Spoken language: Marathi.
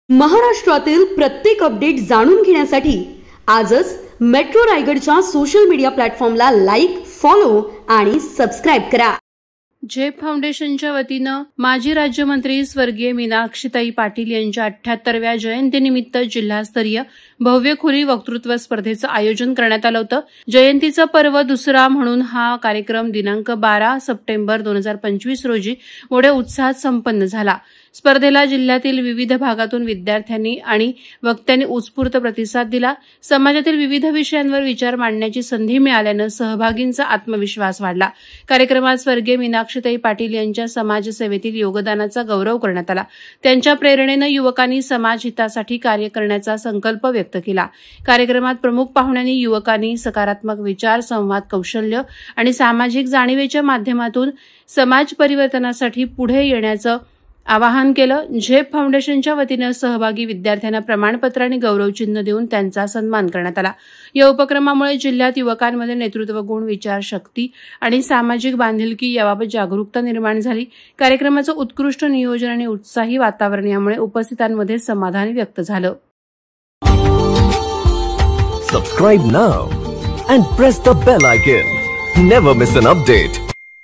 महाराष्ट्रातील प्रत्येक अपडेट जाणून घेण्यासाठी आजच मेट्रो रायगडच्या सोशल मीडिया प्लॅटफॉर्मला लाईक, फॉलो आणि सबस्क्राइब करा। झेप फाउंडेशनच्या वतीनं माजी राज्यमंत्री स्वर्गीय मीनाक्षीताई पाटील यांच्या 78व्या जयंतीनिमित्त जिल्हास्तरीय भव्य खुली वक्तृत्व स्पर्धेचं आयोजन करण्यात आलं होतं। जयंतीचा पर्व दुसरा म्हणून हा कार्यक्रम दिनांक 12 सप्टेंबर 2025 रोजी मोठ्या उत्साहात संपन्न झाला। स्पर्धेला जिल्ह्यातील विविध भागातून विद्यार्थ्यांनी आणि वक्त्यांनी उत्स्फूर्त प्रतिसाद दिला। समाजातील विविध विषयांवर विचार मांडण्याची संधी मिळाल्यानं सहभागींचा आत्मविश्वास वाढला। कार्यक्रमात स्वर्गीय मीनाक्षीताई पाटील यांच्या समाजसेवेतील योगदानाचा गौरव करण्यात आला। त्यांच्या प्रेरणेनं युवकांनी समाज हितासाठी कार्य करण्याचा संकल्प व्यक्त केला। कार्यक्रमात प्रमुख पाहुण्यांनी युवकांनी सकारात्मक विचार, संवाद कौशल्य आणि सामाजिक जाणीवेच्या माध्यमातून समाज परिवर्तनासाठी पुढे येण्याचं आवाहन केलं। झेप फाउंडेशनच्या वतीनं सहभागी विद्यार्थ्यांना प्रमाणपत्र आणि गौरवचिन्ह देऊन त्यांचा सन्मान करण्यात आला। या उपक्रमामुळे जिल्ह्यात युवकांमध्ये नेतृत्व गुण, विचारशक्ती आणि सामाजिक बांधिलकी याबाबत जागरूकता निर्माण झाली। कार्यक्रमाचं उत्कृष्ट नियोजन आणि उत्साही वातावरण यामुळे उपस्थितांमध्ये समाधान व्यक्त झालं। Subscribe now and press the bell icon. Never miss an update.